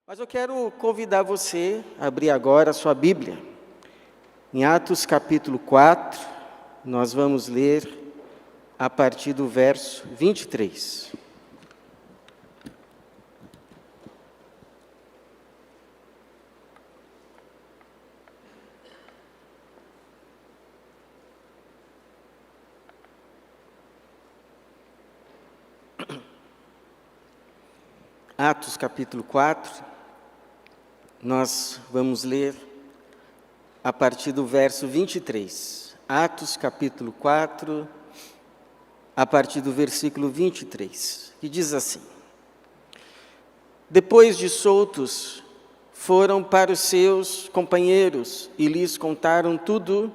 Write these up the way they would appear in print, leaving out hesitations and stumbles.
Mas eu quero convidar você a abrir agora a sua Bíblia. Em Atos capítulo 4, nós vamos ler a partir do verso 23. Atos capítulo 4, nós vamos ler a partir do verso 23. Atos capítulo 4, a partir do versículo 23, que diz assim: Depois de soltos, foram para os seus companheiros e lhes contaram tudo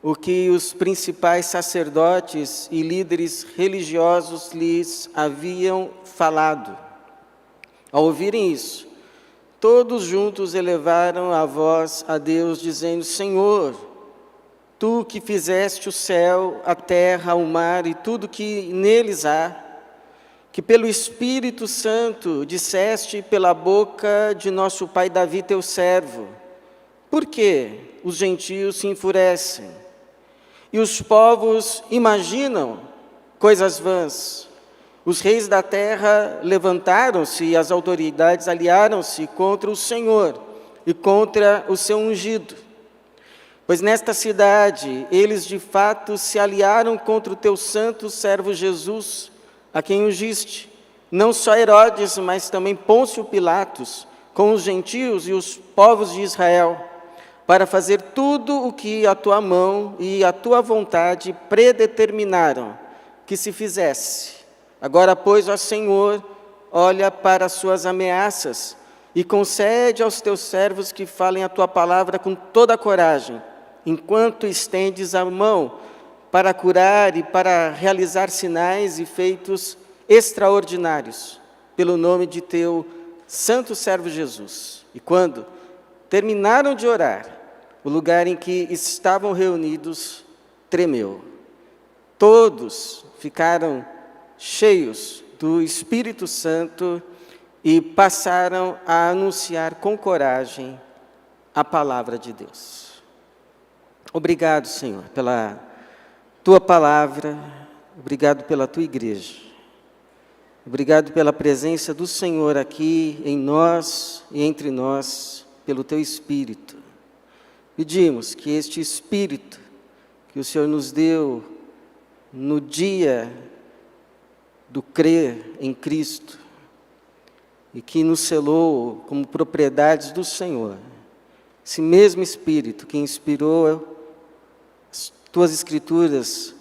o que os principais sacerdotes e líderes religiosos lhes haviam falado. Ao ouvirem isso, todos juntos elevaram a voz a Deus, dizendo: Senhor, Tu que fizeste o céu, a terra, o mar e tudo que neles há, que pelo Espírito Santo disseste pela boca de nosso pai Davi, teu servo, por que os gentios se enfurecem e os povos imaginam coisas vãs? Os reis da terra levantaram-se e as autoridades aliaram-se contra o Senhor e contra o seu ungido. Pois nesta cidade eles de fato se aliaram contra o teu santo servo Jesus, a quem ungiste, não só Herodes, mas também Pôncio Pilatos, com os gentios e os povos de Israel, para fazer tudo o que a tua mão e a tua vontade predeterminaram que se fizesse. Agora, pois, ó Senhor, olha para as suas ameaças e concede aos teus servos que falem a tua palavra com toda a coragem, enquanto estendes a mão para curar e para realizar sinais e feitos extraordinários, pelo nome de teu santo servo Jesus. E quando terminaram de orar, o lugar em que estavam reunidos tremeu. Todos ficaram cheios do Espírito Santo e passaram a anunciar com coragem a palavra de Deus. Obrigado, Senhor, pela Tua palavra, obrigado pela Tua igreja, obrigado pela presença do Senhor aqui em nós e entre nós, pelo Teu Espírito. Pedimos que este Espírito que o Senhor nos deu no dia do crer em Cristo e que nos selou como propriedades do Senhor, esse mesmo Espírito que inspirou as Tuas Escrituras,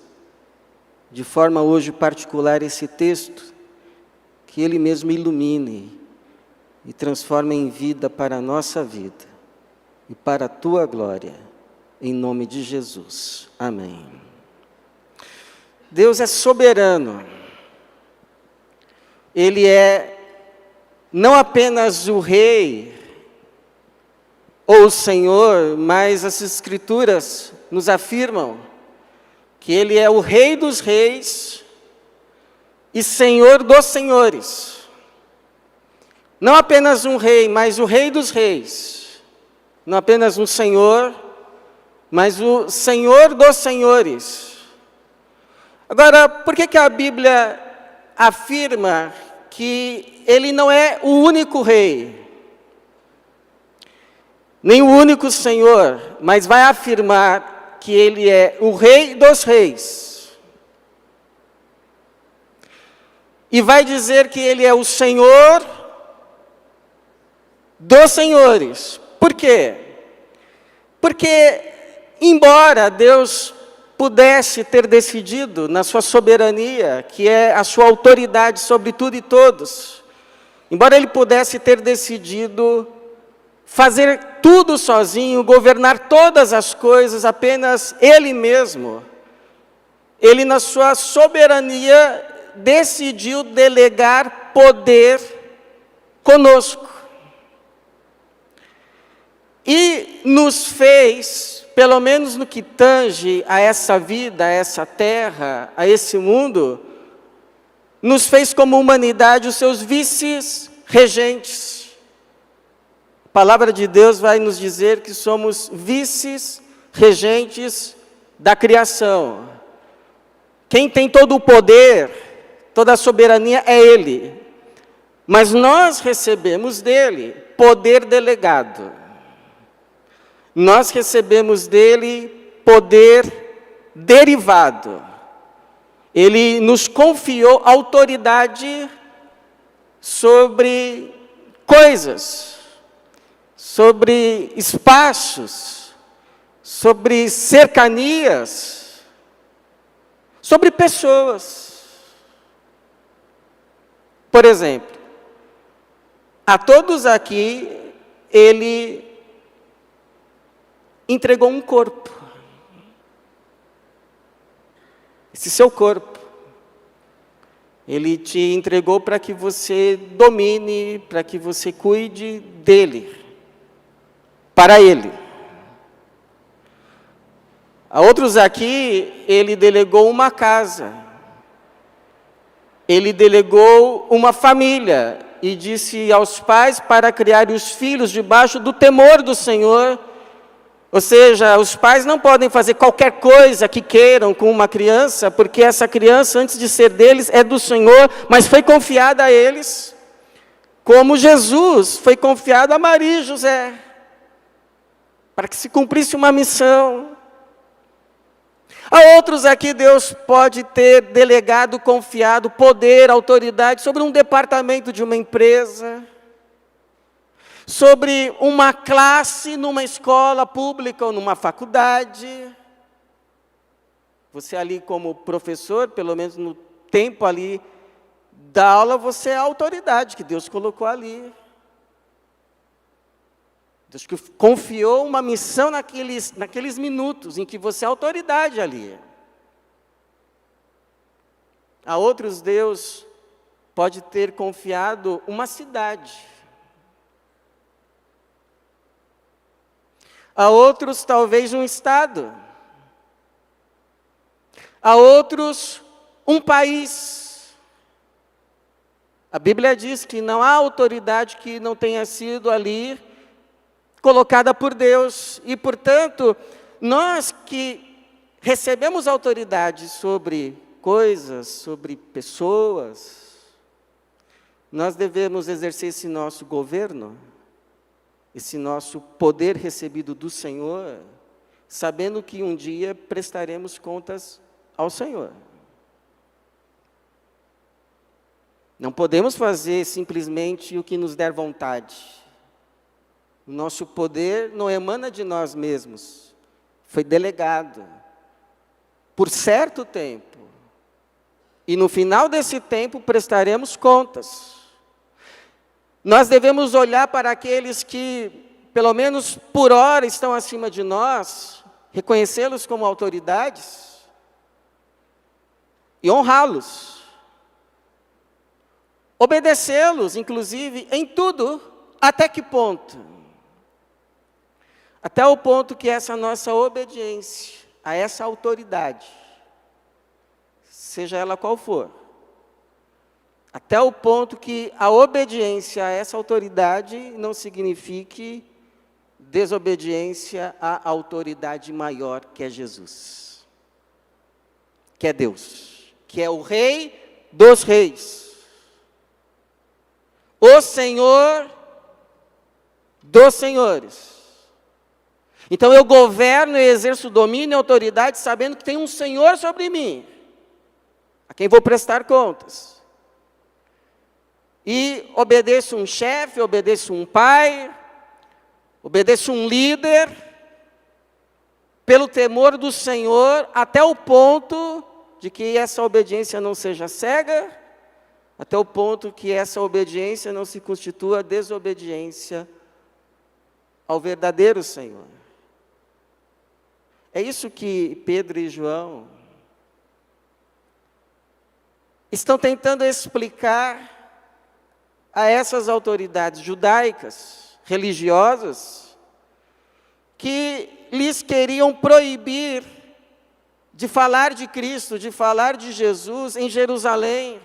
de forma hoje particular esse texto, que Ele mesmo ilumine e transforme em vida para a nossa vida e para a Tua glória, em nome de Jesus. Amém. Deus é soberano. Ele é não apenas o Rei ou o Senhor, mas as Escrituras nos afirmam que Ele é o Rei dos reis e Senhor dos senhores. Não apenas um Rei, mas o Rei dos reis. Não apenas um Senhor, mas o Senhor dos senhores. Agora, por que a Bíblia afirma que Ele não é o único Rei, nem o único Senhor, mas vai afirmar que Ele é o Rei dos reis? E vai dizer que Ele é o Senhor dos senhores. Por quê? Porque, embora Deus pudesse ter decidido, na sua soberania, que é a sua autoridade sobre tudo e todos, embora Ele pudesse ter decidido fazer tudo sozinho, governar todas as coisas, apenas Ele mesmo, Ele, na sua soberania, decidiu delegar poder conosco. E nos fez, pelo menos no que tange a essa vida, a essa terra, a esse mundo, nos fez como humanidade os seus vice-regentes. A palavra de Deus vai nos dizer que somos vice-regentes da criação. Quem tem todo o poder, toda a soberania é Ele. Mas nós recebemos dele poder delegado. Nós recebemos dele poder derivado. Ele nos confiou autoridade sobre coisas, sobre espaços, sobre cercanias, sobre pessoas. Por exemplo, a todos aqui, ele entregou um corpo. Esse seu corpo. Ele te entregou para que você domine, para que você cuide dele. Para ele. A outros aqui, ele delegou uma casa. Ele delegou uma família. E disse aos pais para criar os filhos debaixo do temor do Senhor. Ou seja, os pais não podem fazer qualquer coisa que queiram com uma criança, porque essa criança, antes de ser deles, é do Senhor, mas foi confiada a eles, como Jesus foi confiado a Maria e José, para que se cumprisse uma missão. A outros aqui Deus pode ter delegado, confiado poder, autoridade sobre um departamento de uma empresa, sobre uma classe numa escola pública ou numa faculdade. Você ali como professor, pelo menos no tempo ali da aula, você é a autoridade que Deus colocou ali. Deus que confiou uma missão naqueles minutos em que você é autoridade ali. A outros Deus pode ter confiado uma cidade. A outros, talvez, um estado. A outros, um país. A Bíblia diz que não há autoridade que não tenha sido ali colocada por Deus. E, portanto, nós que recebemos autoridade sobre coisas, sobre pessoas, nós devemos exercer esse nosso governo, esse nosso poder recebido do Senhor, sabendo que um dia prestaremos contas ao Senhor. Não podemos fazer simplesmente o que nos der vontade. O nosso poder não emana de nós mesmos, foi delegado por certo tempo. E no final desse tempo prestaremos contas. Nós devemos olhar para aqueles que, pelo menos por hora, estão acima de nós, reconhecê-los como autoridades e honrá-los. Obedecê-los, inclusive, em tudo. Até que ponto? Até o ponto que essa nossa obediência a essa autoridade, seja ela qual for, até o ponto que a obediência a essa autoridade não signifique desobediência à autoridade maior, que é Jesus, que é Deus, que é o Rei dos Reis, o Senhor dos Senhores. Então eu governo e exerço domínio e autoridade sabendo que tem um Senhor sobre mim, a quem vou prestar contas. E obedeço um chefe, obedeço um pai, obedeço um líder, pelo temor do Senhor, até o ponto de que essa obediência não seja cega, até o ponto que essa obediência não se constitua desobediência ao verdadeiro Senhor. É isso que Pedro e João estão tentando explicar a essas autoridades judaicas, religiosas, que lhes queriam proibir de falar de Cristo, de falar de Jesus em Jerusalém.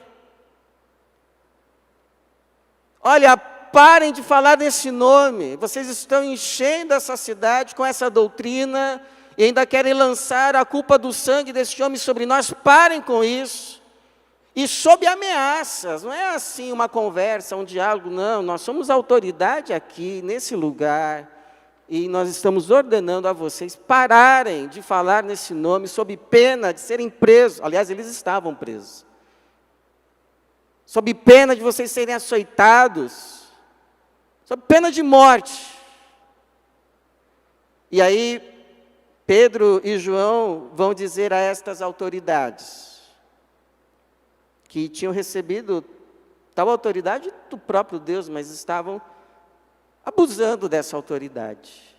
Olha, parem de falar desse nome. Vocês estão enchendo essa cidade com essa doutrina e ainda querem lançar a culpa do sangue desse homem sobre nós. Parem com isso. E sob ameaças, não é assim uma conversa, um diálogo, não. Nós somos autoridade aqui, nesse lugar, e nós estamos ordenando a vocês pararem de falar nesse nome sob pena de serem presos. Aliás, eles estavam presos. Sob pena de vocês serem açoitados, sob pena de morte. E aí, Pedro e João vão dizer a estas autoridades, que tinham recebido tal autoridade do próprio Deus, mas estavam abusando dessa autoridade.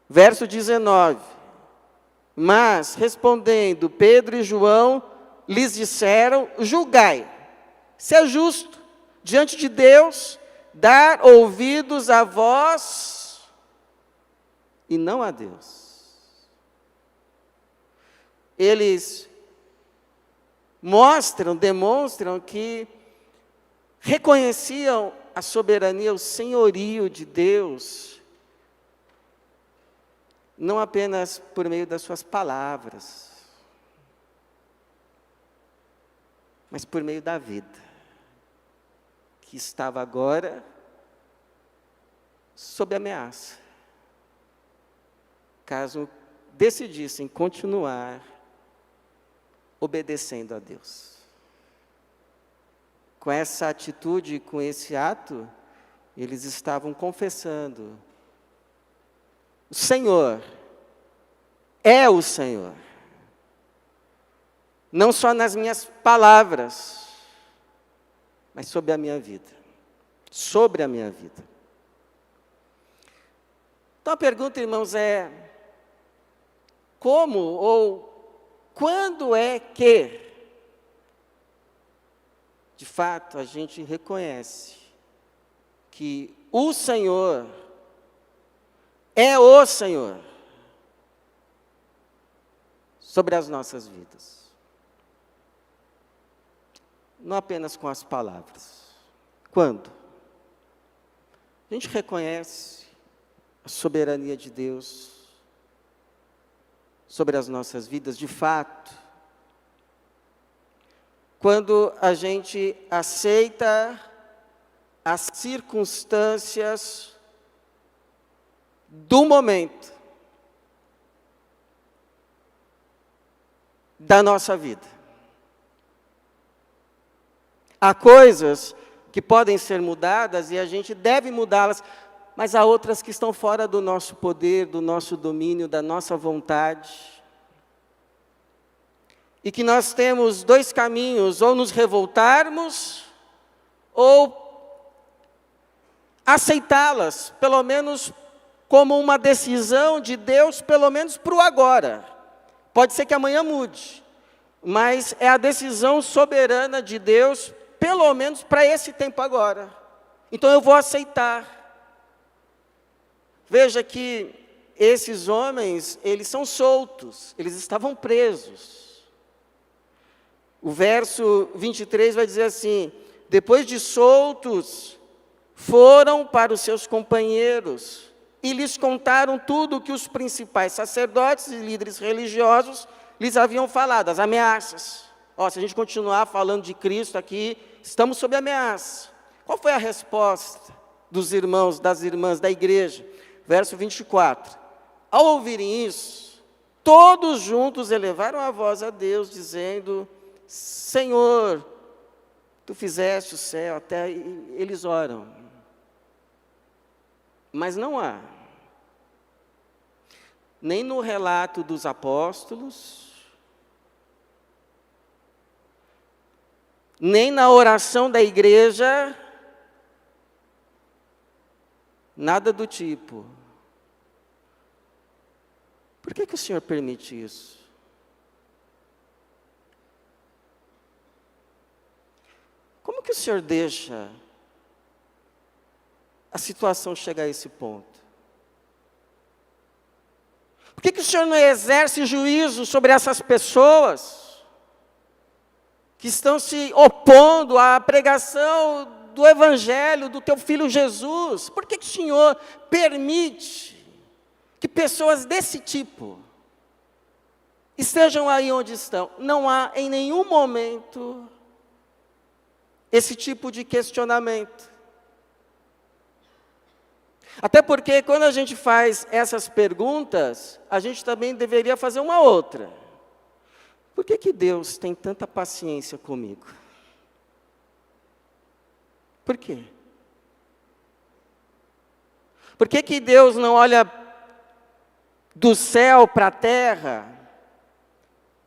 Verso 19. Mas, respondendo, Pedro e João lhes disseram: julgai, se é justo, diante de Deus, dar ouvidos a vós e não a Deus. Eles demonstram que reconheciam a soberania, o senhorio de Deus, não apenas por meio das suas palavras, mas por meio da vida, que estava agora sob ameaça, caso decidissem continuar obedecendo a Deus. Com essa atitude, com esse ato, eles estavam confessando: o Senhor é o Senhor. Não só nas minhas palavras, mas sobre a minha vida. Sobre a minha vida. Então a pergunta, irmãos, é: como ou quando é que, de fato, a gente reconhece que o Senhor é o Senhor sobre as nossas vidas? Não apenas com as palavras. Quando? A gente reconhece a soberania de Deus sobre as nossas vidas, de fato, quando a gente aceita as circunstâncias do momento da nossa vida. Há coisas que podem ser mudadas e a gente deve mudá-las, mas há outras que estão fora do nosso poder, do nosso domínio, da nossa vontade. E que nós temos dois caminhos: ou nos revoltarmos, ou aceitá-las, pelo menos como uma decisão de Deus, pelo menos para o agora. Pode ser que amanhã mude, mas é a decisão soberana de Deus, pelo menos para esse tempo agora. Então eu vou aceitar. Veja que esses homens, eles são soltos, eles estavam presos. O verso 23 vai dizer assim: depois de soltos, foram para os seus companheiros e lhes contaram tudo o que os principais sacerdotes e líderes religiosos lhes haviam falado, as ameaças. Se a gente continuar falando de Cristo aqui, estamos sob ameaça. Qual foi a resposta dos irmãos, das irmãs da igreja? Verso 24. Ao ouvirem isso, todos juntos elevaram a voz a Deus, dizendo: Senhor, Tu fizeste o céu, até eles oram. Mas não há, nem no relato dos apóstolos, nem na oração da igreja, nada do tipo: por que o Senhor permite isso? Como que o Senhor deixa a situação chegar a esse ponto? Por que o Senhor não exerce juízo sobre essas pessoas que estão se opondo à pregação do Evangelho, do teu Filho Jesus? Por que o Senhor permite que pessoas desse tipo estejam aí onde estão? Não há em nenhum momento esse tipo de questionamento. Até porque quando a gente faz essas perguntas, a gente também deveria fazer uma outra. Por que Deus tem tanta paciência comigo? Por quê? Por que Deus não olha do céu para a terra,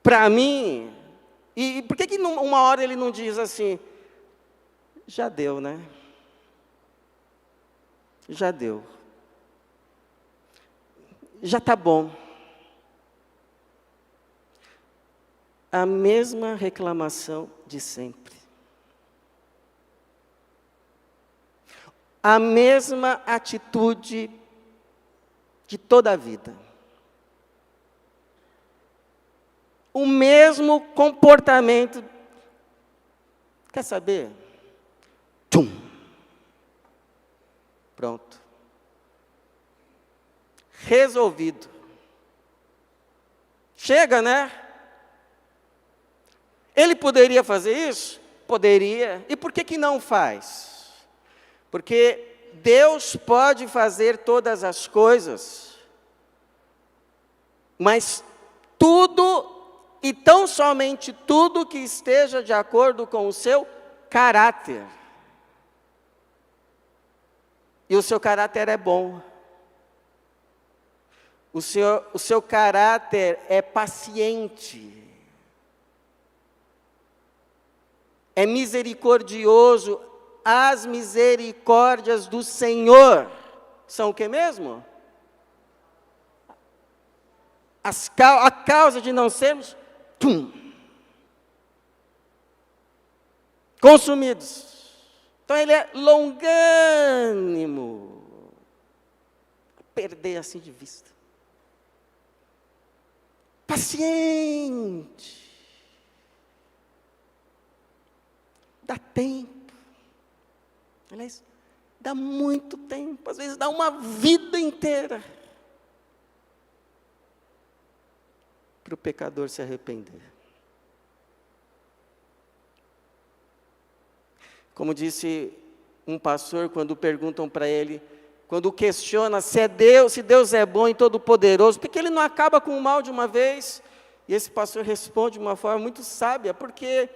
para mim? E por que uma hora Ele não diz assim, já deu, né? Já deu. Já está bom. A mesma reclamação de sempre. A mesma atitude de toda a vida. O mesmo comportamento. Quer saber? Tchum. Pronto. Resolvido. Chega, né? Ele poderia fazer isso? Poderia. E por que não faz? Porque Deus pode fazer todas as coisas, mas tudo, e tão somente tudo que esteja de acordo com o seu caráter. E o seu caráter é bom. O seu caráter é paciente. É misericordioso. As misericórdias do Senhor são o que mesmo? A causa de não sermos consumidos. Então Ele é longânimo. Perder assim de vista. Paciente. Dá tempo. Aliás, dá muito tempo. Às vezes dá uma vida inteira. Para o pecador se arrepender. Como disse um pastor, quando perguntam para ele, quando questiona se Deus é bom e todo-poderoso, por que Ele não acaba com o mal de uma vez? E esse pastor responde de uma forma muito sábia, porque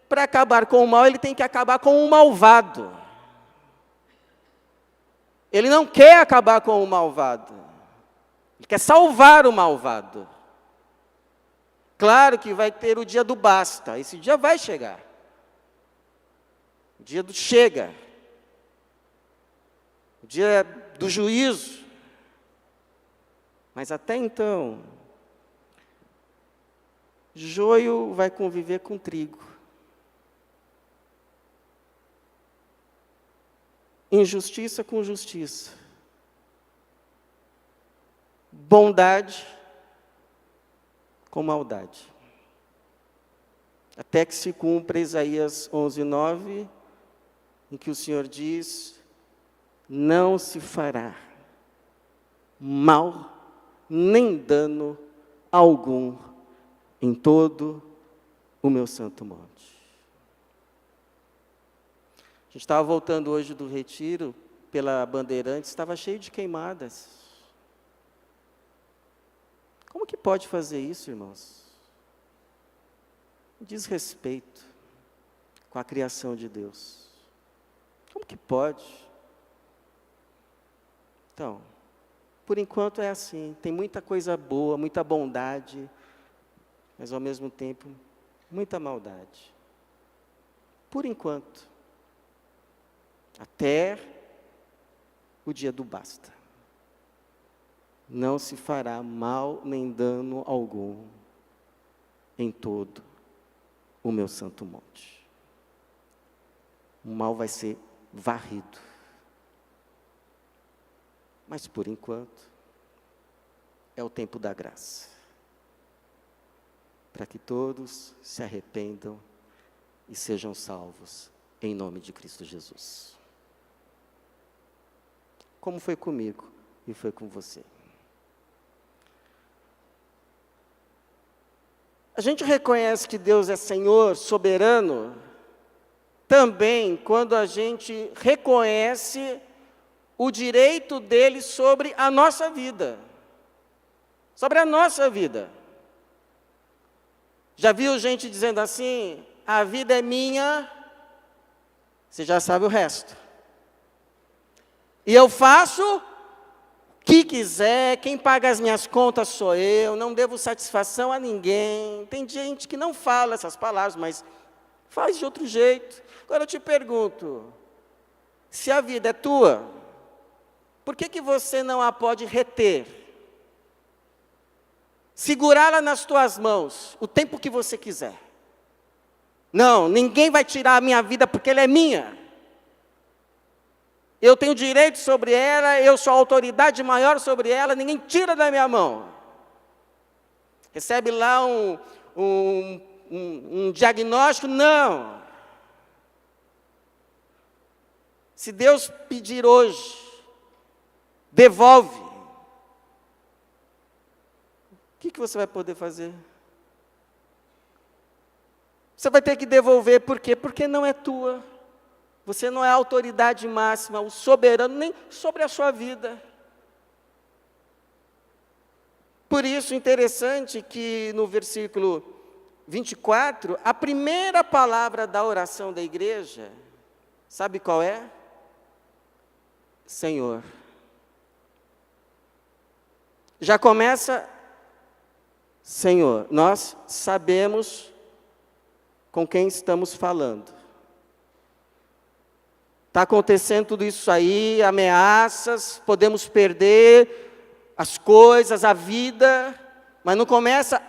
para acabar com o mal, Ele tem que acabar com o malvado. Ele não quer acabar com o malvado, Ele quer salvar o malvado. Claro que vai ter o dia do basta, esse dia vai chegar. O dia do chega. O dia do juízo. Mas até então, joio vai conviver com trigo. Injustiça com justiça. Bondade com maldade. Até que se cumpra Isaías 11:9, em que o Senhor diz: não se fará mal nem dano algum em todo o meu santo monte. A gente estava voltando hoje do retiro pela Bandeirantes, estava cheio de queimadas. Como que pode fazer isso, irmãos? Desrespeito com a criação de Deus. Como que pode? Então, por enquanto é assim, tem muita coisa boa, muita bondade, mas ao mesmo tempo, muita maldade. Por enquanto. Até o dia do basta. Não se fará mal nem dano algum em todo o meu santo monte. O mal vai ser varrido. Mas por enquanto, é o tempo da graça. Para que todos se arrependam e sejam salvos em nome de Cristo Jesus. Como foi comigo e foi com você. A gente reconhece que Deus é Senhor, soberano, também quando a gente reconhece o direito dele sobre a nossa vida. Sobre a nossa vida. Já viu gente dizendo assim, a vida é minha, você já sabe o resto. E eu faço o que quiser, quem paga as minhas contas sou eu, não devo satisfação a ninguém. Tem gente que não fala essas palavras, mas faz de outro jeito. Agora eu te pergunto, se a vida é tua, por que você não a pode reter? Segurá-la nas tuas mãos, o tempo que você quiser. Não, ninguém vai tirar a minha vida porque ela é minha. Eu tenho direito sobre ela, eu sou a autoridade maior sobre ela, ninguém tira da minha mão. Recebe lá um diagnóstico? Não. Se Deus pedir hoje, devolve. O que você vai poder fazer? Você vai ter que devolver, por quê? Porque não é tua. Você não é a autoridade máxima, o soberano, nem sobre a sua vida. Por isso, interessante que no versículo 24, a primeira palavra da oração da igreja, sabe qual é? Senhor. Já começa, Senhor, nós sabemos com quem estamos falando. Está acontecendo tudo isso aí, ameaças, podemos perder as coisas, a vida, mas não começa,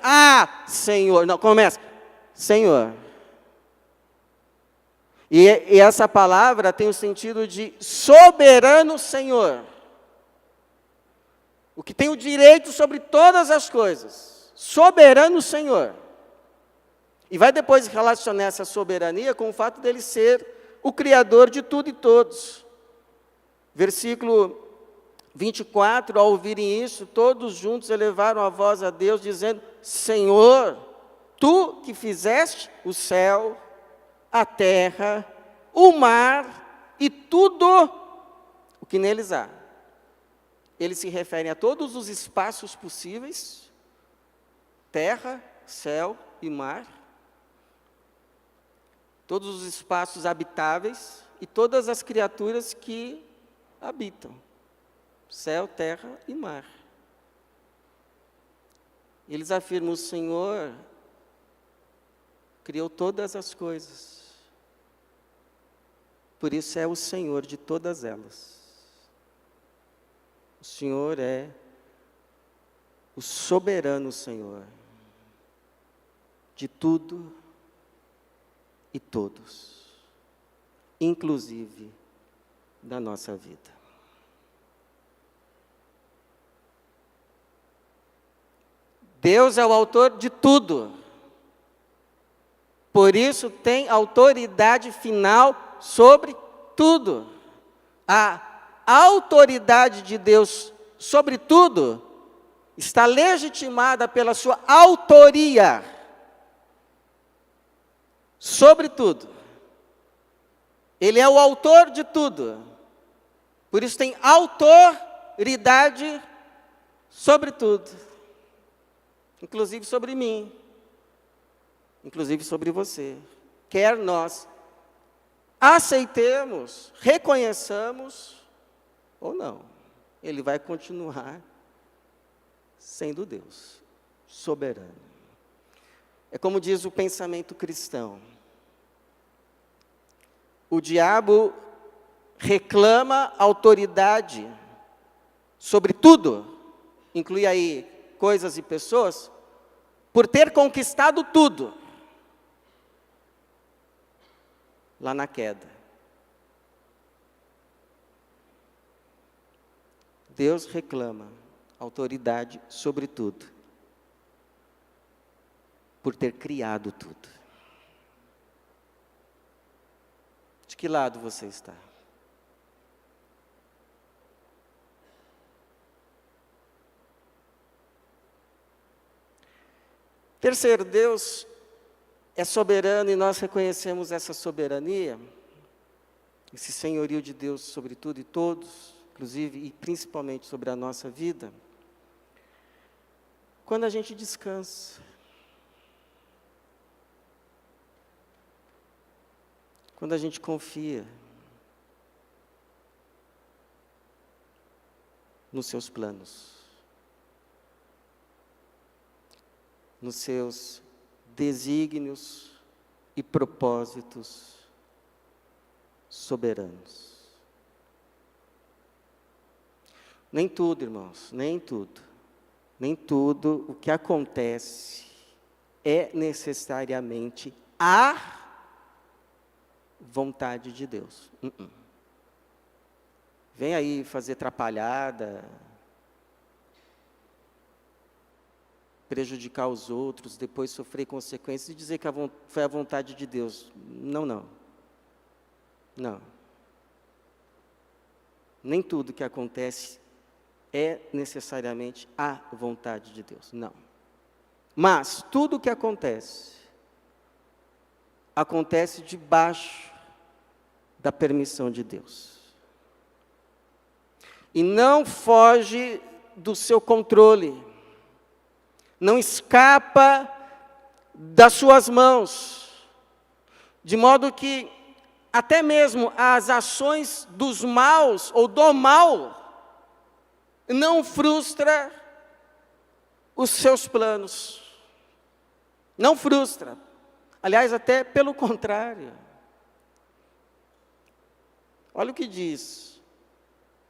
Senhor, não, começa, Senhor. E essa palavra tem o sentido de soberano Senhor. O que tem o direito sobre todas as coisas, soberano Senhor. E vai depois relacionar essa soberania com o fato dele ser o Criador de tudo e todos. Versículo 24, ao ouvirem isso, todos juntos elevaram a voz a Deus, dizendo, Senhor, Tu que fizeste o céu, a terra, o mar e tudo o que neles há. Eles se referem a todos os espaços possíveis, terra, céu e mar, todos os espaços habitáveis e todas as criaturas que habitam, céu, terra e mar. Eles afirmam, o Senhor criou todas as coisas, por isso é o Senhor de todas elas. O Senhor é o soberano Senhor de tudo e todos, inclusive da nossa vida. Deus é o autor de tudo, por isso tem autoridade final sobre tudo. A autoridade de Deus sobre tudo está legitimada pela sua autoria sobre tudo. Ele é o autor de tudo. Por isso tem autoridade sobre tudo. Inclusive sobre mim. Inclusive sobre você. Quer nós aceitemos, reconheçamos ou não. Ele vai continuar sendo Deus, soberano. É como diz o pensamento cristão. O diabo reclama autoridade sobre tudo, inclui aí coisas e pessoas, por ter conquistado tudo lá na queda. Deus reclama autoridade sobre tudo, por ter criado tudo. que lado você está? Terceiro, Deus é soberano e nós reconhecemos essa soberania, esse senhorio de Deus sobre tudo e todos, inclusive e principalmente sobre a nossa vida, quando a gente descansa. Quando a gente confia nos seus planos, nos seus desígnios e propósitos soberanos. Nem tudo, irmãos, nem tudo o que acontece é necessariamente a vontade de Deus. Vem aí fazer atrapalhada, prejudicar os outros, depois sofrer consequências e dizer que foi a vontade de Deus. Não. Nem tudo que acontece é necessariamente a vontade de Deus. Não. Mas tudo o que acontece debaixo da permissão de Deus. E não foge do seu controle. Não escapa das suas mãos. De modo que até mesmo as ações dos maus ou do mal não frustra os seus planos. Não frustra. Aliás, até pelo contrário. Olha o que diz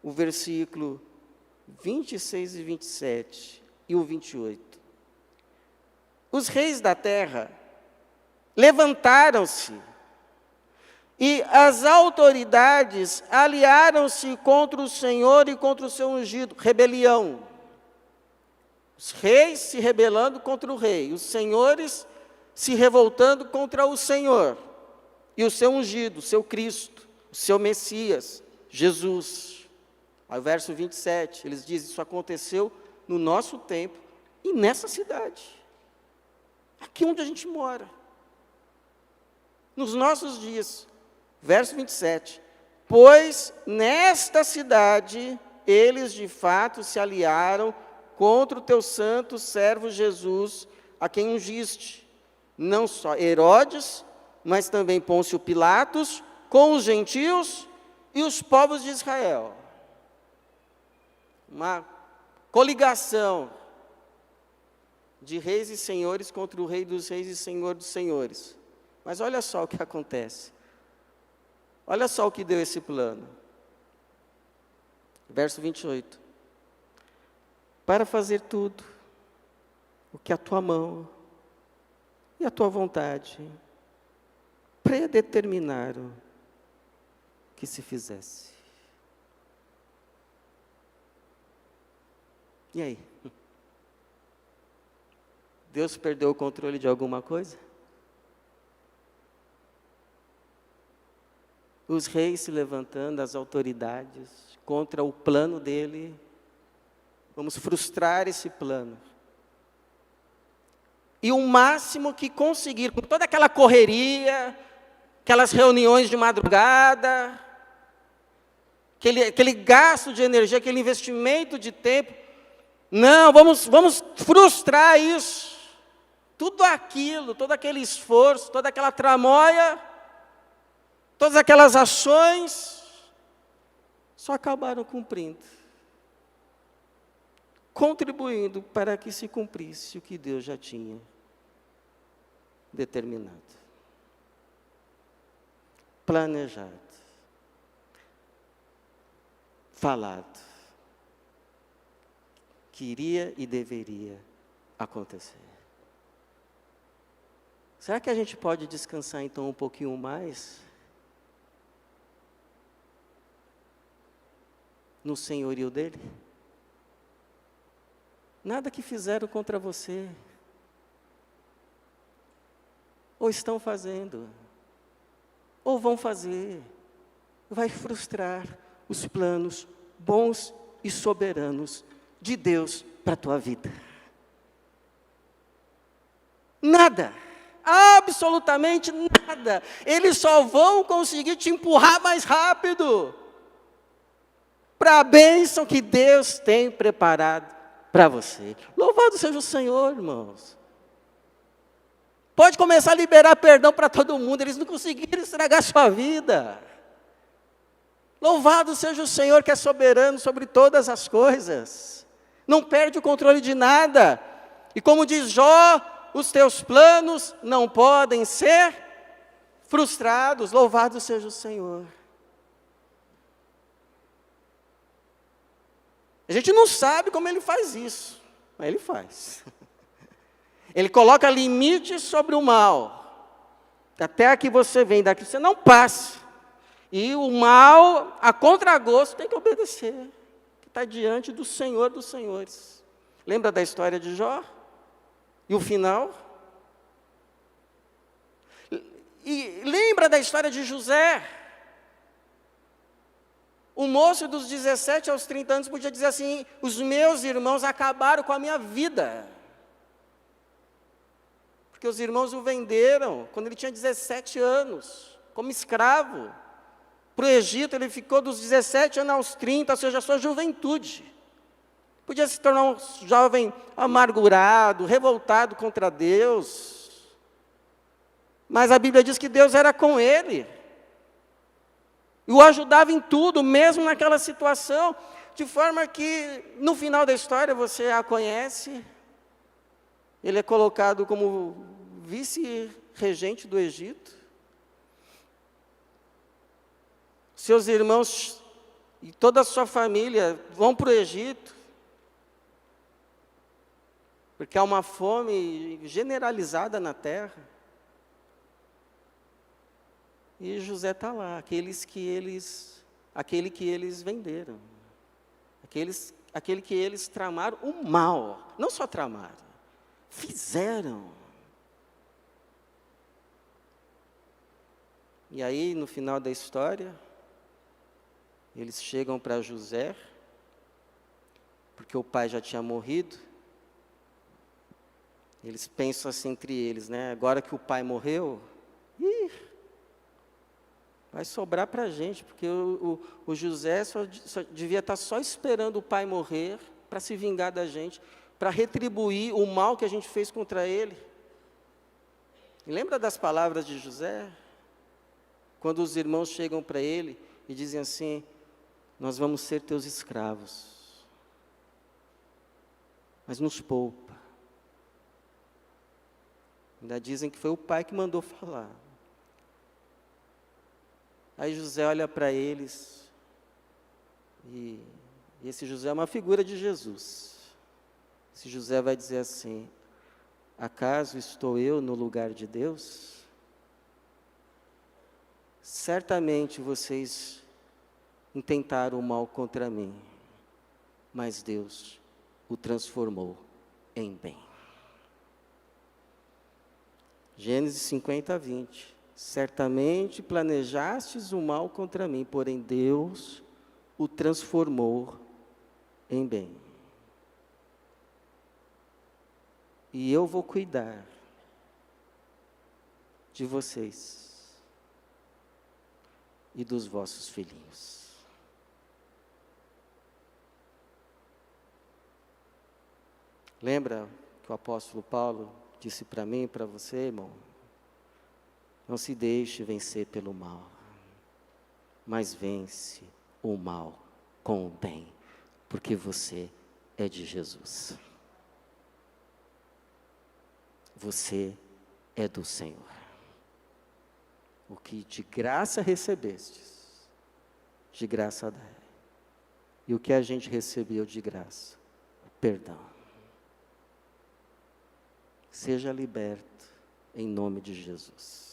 o versículo 26 e 27 e o 28. Os reis da terra levantaram-se e as autoridades aliaram-se contra o Senhor e contra o seu ungido. Rebelião. Os reis se rebelando contra o rei, os senhores se revoltando contra o Senhor e o seu ungido, o seu Cristo, o seu Messias, Jesus. Aí o verso 27, eles dizem, isso aconteceu no nosso tempo e nessa cidade, aqui onde a gente mora, nos nossos dias. Verso 27, pois nesta cidade eles de fato se aliaram contra o teu santo servo Jesus, a quem ungiste, não só Herodes, mas também Pôncio Pilatos, com os gentios e os povos de Israel. Uma coligação de reis e senhores contra o rei dos reis e senhor dos senhores. Mas olha só o que acontece. Olha só o que deu esse plano. Verso 28. Para fazer tudo o que a tua mão e a tua vontade predeterminaram que se fizesse. E aí? Deus perdeu o controle de alguma coisa? Os reis se levantando, as autoridades, contra o plano dele. Vamos frustrar esse plano. E o máximo que conseguir, com toda aquela correria, aquelas reuniões de madrugada, aquele gasto de energia, aquele investimento de tempo, não, vamos frustrar isso. Tudo aquilo, todo aquele esforço, toda aquela tramóia, todas aquelas ações, só acabaram cumprindo, contribuindo para que se cumprisse o que Deus já tinha determinado, planejado, falado, que iria e deveria acontecer. Será que a gente pode descansar então um pouquinho mais no senhorio dele? Nada que fizeram contra você, ou estão fazendo, ou vão fazer, vai frustrar os planos bons e soberanos de Deus para a tua vida. Nada, absolutamente nada. Eles só vão conseguir te empurrar mais rápido para a bênção que Deus tem preparado para você. Louvado seja o Senhor, irmãos. Pode começar a liberar perdão para todo mundo, eles não conseguiram estragar a sua vida. Louvado seja o Senhor que é soberano sobre todas as coisas. Não perde o controle de nada. E como diz Jó, os teus planos não podem ser frustrados. Louvado seja o Senhor. A gente não sabe como Ele faz isso, mas Ele faz. Ele coloca limites sobre o mal. Até que você vem daqui, você não passe. E o mal, a contragosto, tem que obedecer. Que está diante do Senhor dos Senhores. Lembra da história de Jó? E o final? E lembra da história de José? O moço dos 17 aos 30 anos podia dizer assim: os meus irmãos acabaram com a minha vida. Porque os irmãos o venderam quando ele tinha 17 anos, como escravo. Para o Egito, ele ficou dos 17 anos aos 30, ou seja, a sua juventude. Podia se tornar um jovem amargurado, revoltado contra Deus. Mas a Bíblia diz que Deus era com ele. E o ajudava em tudo, mesmo naquela situação. De forma que, no final da história, você a conhece. Ele é colocado como vice-regente do Egito. Seus irmãos e toda a sua família vão para o Egito, porque há uma fome generalizada na terra. E José está lá, aquele que eles venderam, aquele que eles tramaram o mal, não só tramaram, fizeram. E aí, no final da história, eles chegam para José, porque o pai já tinha morrido. Eles pensam assim entre eles, né? Agora que o pai morreu, vai sobrar para a gente, porque o José só devia estar só esperando o pai morrer para se vingar da gente, para retribuir o mal que a gente fez contra ele. E lembra das palavras de José? Quando os irmãos chegam para ele e dizem assim: nós vamos ser teus escravos, mas nos poupa. Ainda dizem que foi o pai que mandou falar. Aí José olha para eles, e esse José é uma figura de Jesus. Esse José vai dizer assim: acaso estou eu no lugar de Deus? Certamente vocês intentaram o mal contra mim, mas Deus o transformou em bem. Gênesis 50, 20. Certamente planejastes o mal contra mim, porém Deus o transformou em bem. E eu vou cuidar de vocês e dos vossos filhinhos. Lembra que o apóstolo Paulo disse para mim e para você, irmão? Não se deixe vencer pelo mal, mas vence o mal com o bem, porque você é de Jesus. Você é do Senhor. O que de graça recebestes, de graça dai. E o que a gente recebeu de graça? Perdão. Seja liberto em nome de Jesus.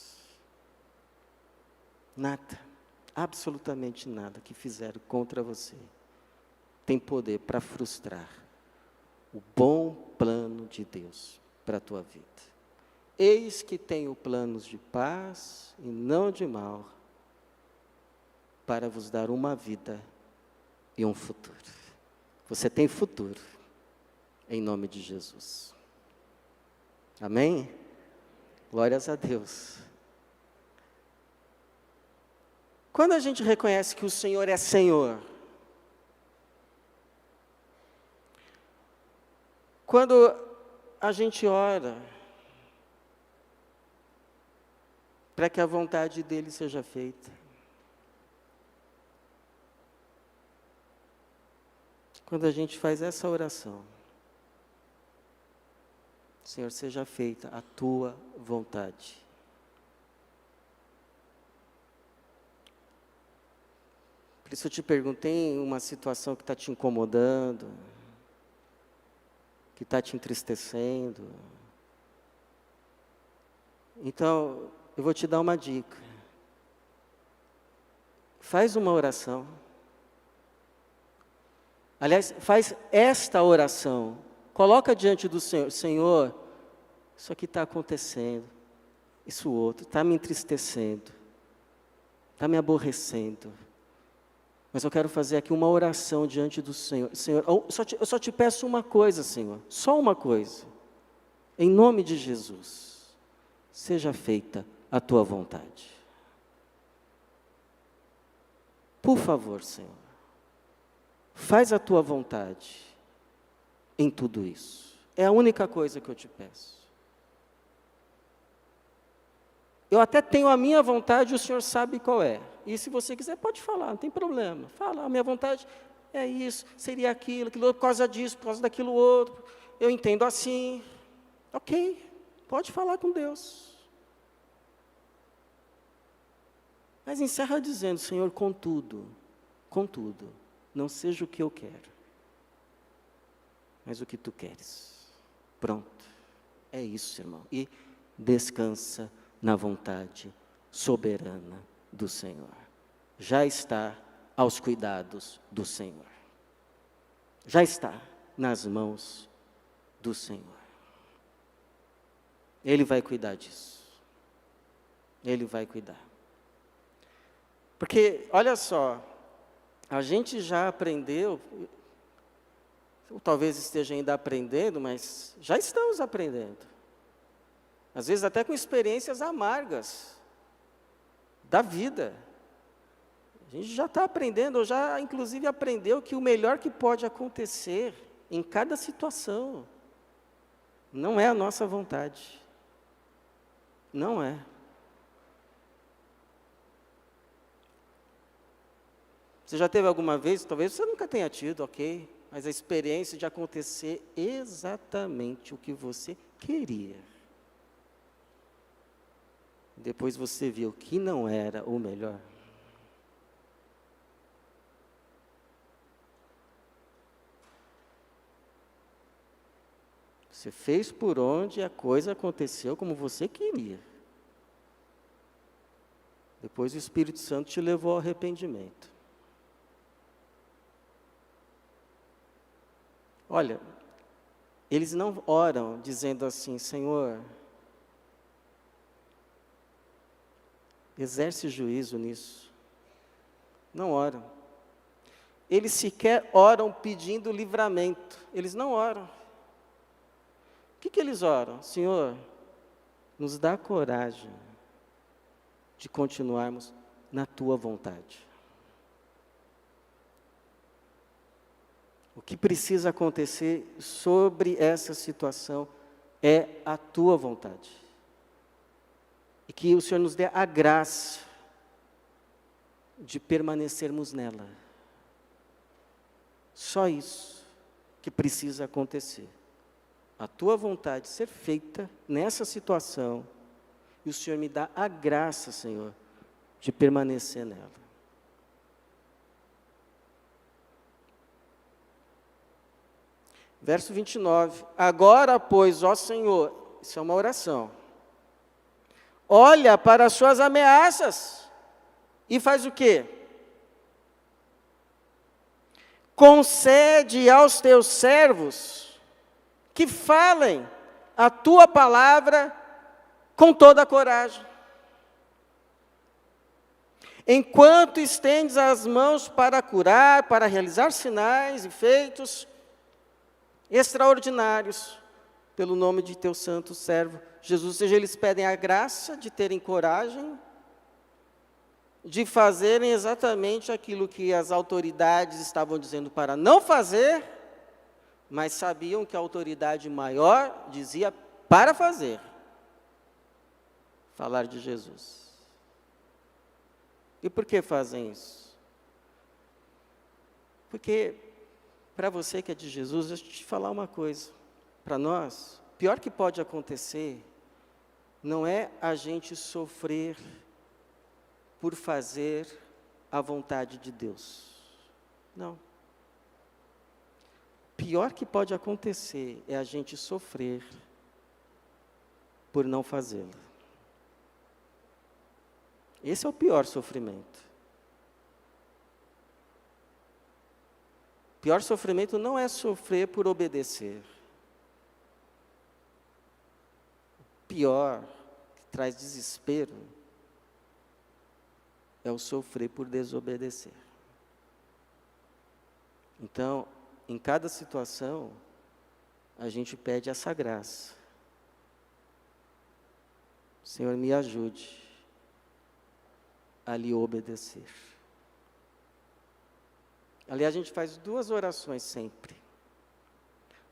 Nada, absolutamente nada que fizeram contra você tem poder para frustrar o bom plano de Deus para a tua vida. Eis que tenho planos de paz e não de mal, para vos dar uma vida e um futuro. Você tem futuro, em nome de Jesus. Amém? Glórias a Deus. Quando a gente reconhece que o Senhor é Senhor, quando a gente ora para que a vontade dEle seja feita, quando a gente faz essa oração, Senhor, seja feita a Tua vontade. Por isso eu te perguntei uma situação que está te incomodando, que está te entristecendo. Então, eu vou te dar uma dica. Faz uma oração. Aliás, faz esta oração. Coloca diante do Senhor. Senhor, isso aqui está acontecendo. Isso outro está me entristecendo. Está me aborrecendo. Mas eu quero fazer aqui uma oração diante do Senhor. Senhor, eu só te peço uma coisa, Senhor. Só uma coisa. Em nome de Jesus, seja feita a Tua vontade. Por favor, Senhor, faz a Tua vontade em tudo isso. É a única coisa que eu te peço. Eu até tenho a minha vontade, o Senhor sabe qual é. E se você quiser, pode falar, não tem problema. Fala, a minha vontade é isso, seria aquilo por causa disso, por causa daquilo outro. Eu entendo assim. Ok, pode falar com Deus. Mas encerra dizendo, Senhor, contudo, não seja o que eu quero, mas o que Tu queres. Pronto, é isso, irmão. E descansa na vontade soberana do Senhor. Já está aos cuidados do Senhor. Já está nas mãos do Senhor. Ele vai cuidar disso. Ele vai cuidar. Porque, olha só, a gente já aprendeu, ou talvez esteja ainda aprendendo, mas já estamos aprendendo. Às vezes até com experiências amargas da vida. A gente já está aprendendo, ou já inclusive aprendeu que o melhor que pode acontecer em cada situação não é a nossa vontade. Não é. Você já teve alguma vez, talvez você nunca tenha tido, ok, mas a experiência de acontecer exatamente o que você queria. Depois você viu que não era o melhor. Você fez por onde a coisa aconteceu como você queria. Depois o Espírito Santo te levou ao arrependimento. Olha, eles não oram dizendo assim, Senhor, exerce juízo nisso. Não oram. Eles sequer oram pedindo livramento. Eles não oram. O que eles oram? Senhor, nos dá coragem de continuarmos na Tua vontade. O que precisa acontecer sobre essa situação é a Tua vontade. E que o Senhor nos dê a graça de permanecermos nela. Só isso que precisa acontecer. A Tua vontade ser feita nessa situação, e o Senhor me dá a graça, Senhor, de permanecer nela. Verso 29. Agora, pois, ó Senhor, isso é uma oração. Olha para as suas ameaças e faz o quê? Concede aos teus servos que falem a tua palavra com toda a coragem. Enquanto estendes as mãos para curar, para realizar sinais e feitos extraordinários, pelo nome de teu santo servo Jesus. Ou seja, eles pedem a graça de terem coragem de fazerem exatamente aquilo que as autoridades estavam dizendo para não fazer, mas sabiam que a autoridade maior dizia para fazer. Falar de Jesus. E por que fazem isso? Porque, para você que é de Jesus, deixa eu te falar uma coisa. Para nós, o pior que pode acontecer não é a gente sofrer por fazer a vontade de Deus. Não. O pior que pode acontecer é a gente sofrer por não fazê-la. Esse é o pior sofrimento. O pior sofrimento não é sofrer por obedecer. O pior, que traz desespero, é o sofrer por desobedecer. Então, em cada situação, a gente pede essa graça. Senhor, me ajude a lhe obedecer. Ali a gente faz duas orações sempre.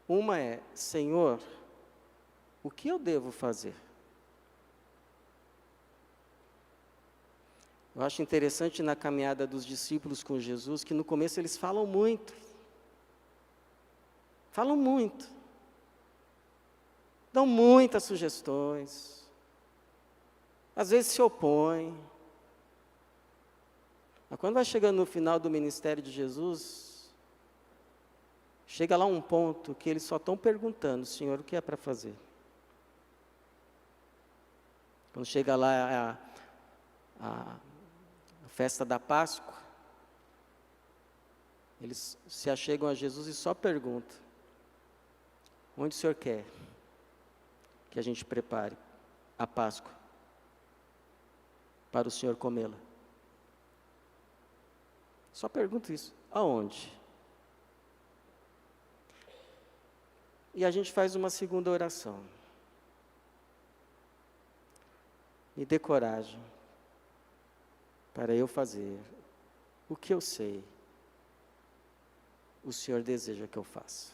Uma é, Senhor, o que eu devo fazer? Eu acho interessante na caminhada dos discípulos com Jesus, que no começo eles falam muito. Falam muito. Dão muitas sugestões. Às vezes se opõem. Mas quando vai chegando no final do ministério de Jesus, chega lá um ponto que eles só estão perguntando, Senhor, o que é para fazer? Quando chega lá a festa da Páscoa, eles se achegam a Jesus e só perguntam, onde o Senhor quer que a gente prepare a Páscoa para o Senhor comê-la? Só pergunto isso, aonde? E a gente faz uma segunda oração. Me dê coragem para eu fazer o que eu sei, o Senhor deseja que eu faça.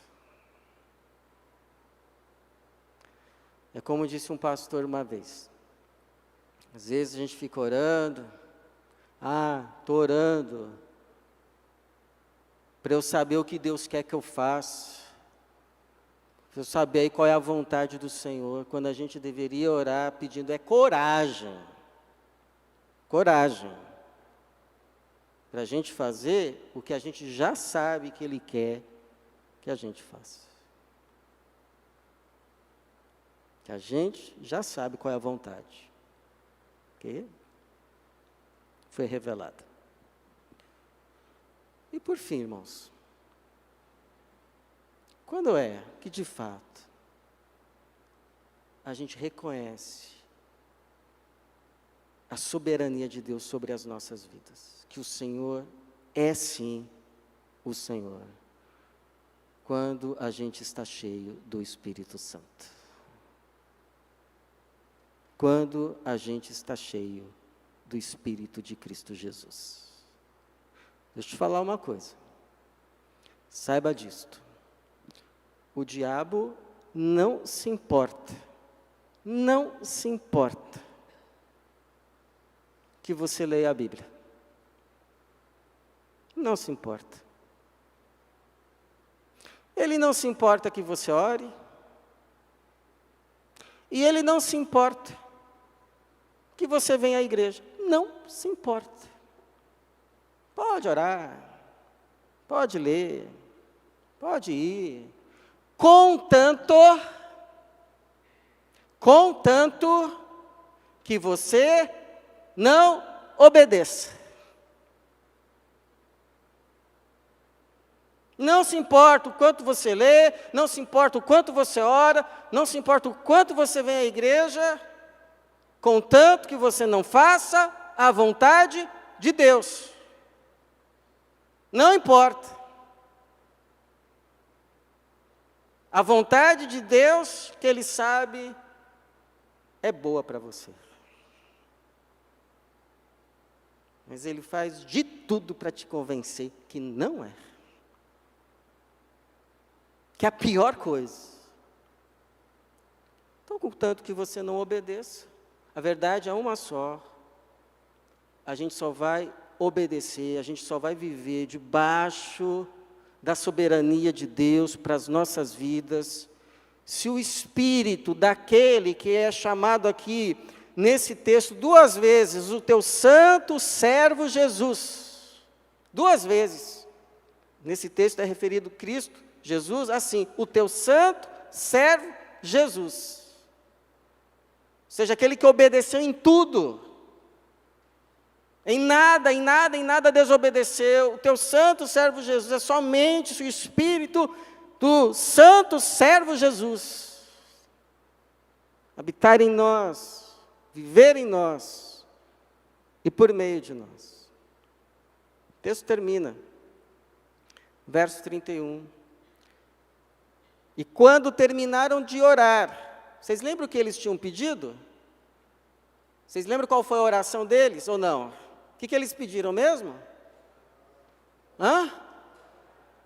É como disse um pastor uma vez, às vezes a gente fica orando, estou orando, para eu saber o que Deus quer que eu faça, para eu saber aí qual é a vontade do Senhor, quando a gente deveria orar pedindo coragem, coragem, para a gente fazer o que a gente já sabe que Ele quer que a gente faça. Que a gente já sabe qual é a vontade, que foi revelada. E por fim, irmãos, quando é que de fato a gente reconhece a soberania de Deus sobre as nossas vidas, que o Senhor é sim o Senhor, quando a gente está cheio do Espírito Santo. Quando a gente está cheio do Espírito de Cristo Jesus. Deixa eu te falar uma coisa. Saiba disto. O diabo não se importa que você leia a Bíblia. Não se importa. Ele não se importa que você ore. E ele não se importa que você venha à igreja. Não se importa. Pode orar, pode ler, pode ir, contanto que você não obedeça. Não se importa o quanto você lê, não se importa o quanto você ora, não se importa o quanto você vem à igreja, contanto que você não faça a vontade de Deus. Não importa. A vontade de Deus, que Ele sabe, é boa para você. Mas Ele faz de tudo para te convencer que não é. Que é a pior coisa. Então, contanto que você não obedeça, a verdade é uma só. A gente só vai obedecer, a gente só vai viver debaixo da soberania de Deus para as nossas vidas, se o Espírito daquele que é chamado aqui, nesse texto, 2 vezes, o teu santo servo Jesus, 2 vezes, nesse texto é referido Cristo, Jesus, assim, o teu santo servo Jesus, ou seja, aquele que obedeceu em tudo, em nada desobedeceu. O teu santo servo Jesus é somente o Espírito do santo servo Jesus habitar em nós, viver em nós e por meio de nós. O texto termina, verso 31. E quando terminaram de orar, vocês lembram o que eles tinham pedido? Vocês lembram qual foi a oração deles ou não? O que eles pediram mesmo?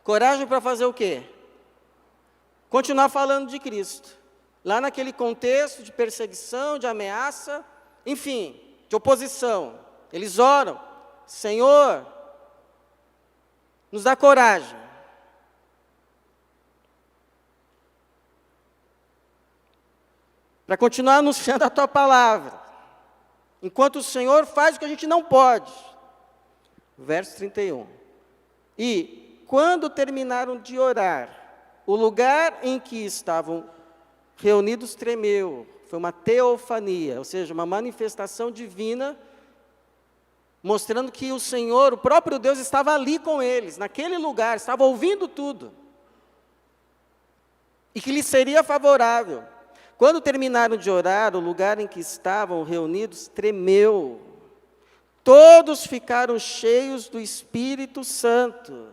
Coragem para fazer o quê? Continuar falando de Cristo. Lá naquele contexto de perseguição, de ameaça, enfim, de oposição. Eles oram, Senhor, nos dá coragem. Para continuar anunciando a Tua palavra. Enquanto o Senhor faz o que a gente não pode. Verso 31. E, quando terminaram de orar, o lugar em que estavam reunidos tremeu. Foi uma teofania, ou seja, uma manifestação divina, mostrando que o Senhor, o próprio Deus, estava ali com eles, naquele lugar, estava ouvindo tudo. E que lhe seria favorável. Quando terminaram de orar, o lugar em que estavam reunidos tremeu. Todos ficaram cheios do Espírito Santo.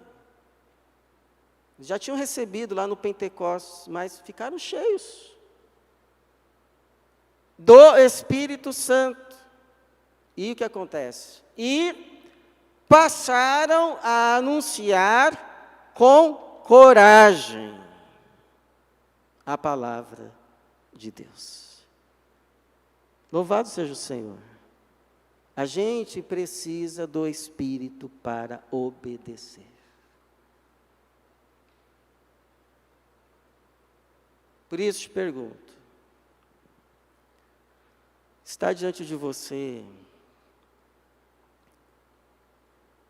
Já tinham recebido lá no Pentecostes, mas ficaram cheios do Espírito Santo. E o que acontece? E passaram a anunciar com coragem a palavra de Deus. Louvado seja o Senhor. A gente precisa do Espírito para obedecer. Por isso te pergunto, está diante de você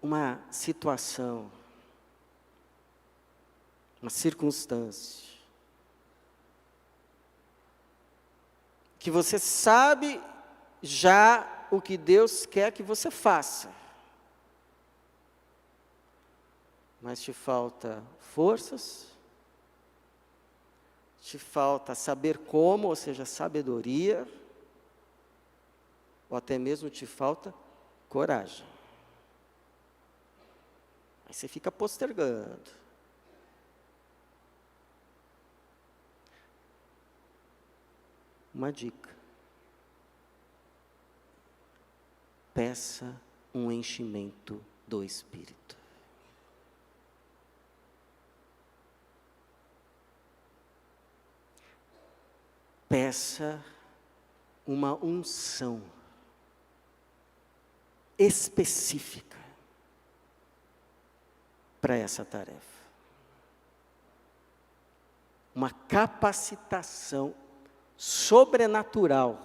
uma situação, uma circunstância, que você sabe já o que Deus quer que você faça, mas te falta forças, te falta saber como, ou seja, sabedoria, ou até mesmo te falta coragem. Aí você fica postergando. Uma dica. Peça um enchimento do Espírito. Peça uma unção específica para essa tarefa. Uma capacitação sobrenatural,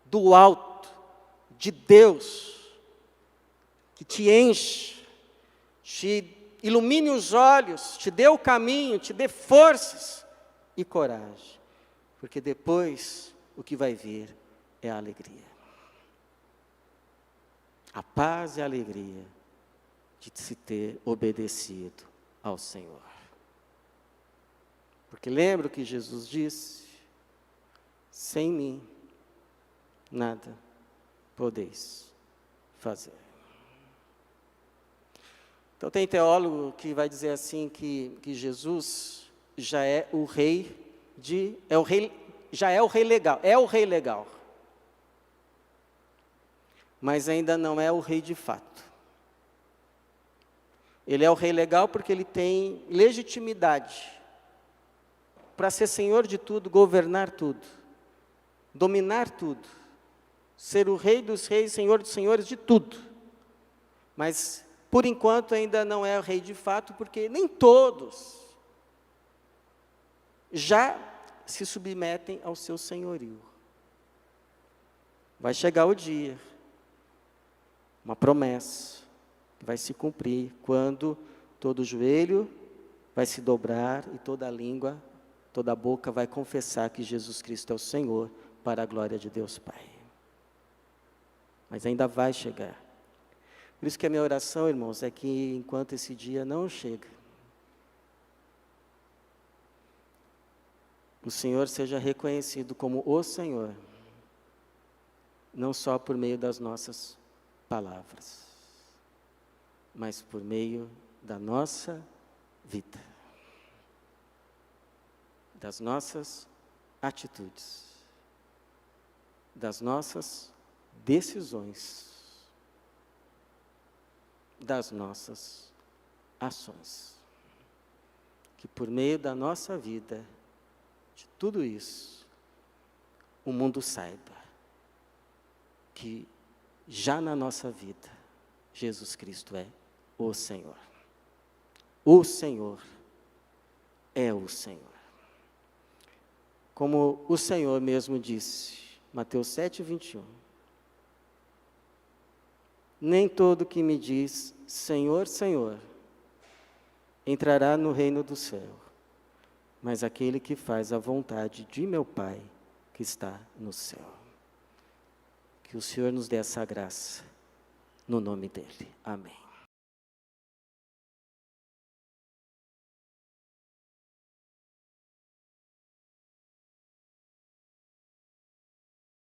do alto, de Deus, que te enche, te ilumine os olhos, te dê o caminho, te dê forças e coragem, porque depois o que vai vir é a alegria. A paz e a alegria de se ter obedecido ao Senhor. Porque lembra o que Jesus disse? Sem mim, nada podeis fazer. Então tem teólogo que vai dizer assim que Jesus já é o rei já é o rei legal, é o rei legal. Mas ainda não é o rei de fato. Ele é o rei legal porque ele tem legitimidade para ser senhor de tudo, governar tudo, dominar tudo, ser o rei dos reis, senhor dos senhores de tudo. Mas, por enquanto, ainda não é o rei de fato, porque nem todos já se submetem ao seu senhorio. Vai chegar o dia, uma promessa, que vai se cumprir, quando todo joelho vai se dobrar e toda língua, toda boca vai confessar que Jesus Cristo é o Senhor, para a glória de Deus Pai. Mas ainda vai chegar. Por isso que a minha oração, irmãos, é que enquanto esse dia não chega, o Senhor seja reconhecido como o Senhor, não só por meio das nossas palavras, mas por meio da nossa vida, das nossas atitudes, das nossas decisões, das nossas ações. Que por meio da nossa vida, de tudo isso, o mundo saiba que já na nossa vida, Jesus Cristo é o Senhor. O Senhor é o Senhor. Como o Senhor mesmo disse, Mateus 7:21. Nem todo que me diz, Senhor, Senhor, entrará no reino do céu, mas aquele que faz a vontade de meu Pai, que está no céu. Que o Senhor nos dê essa graça, no nome dEle. Amém.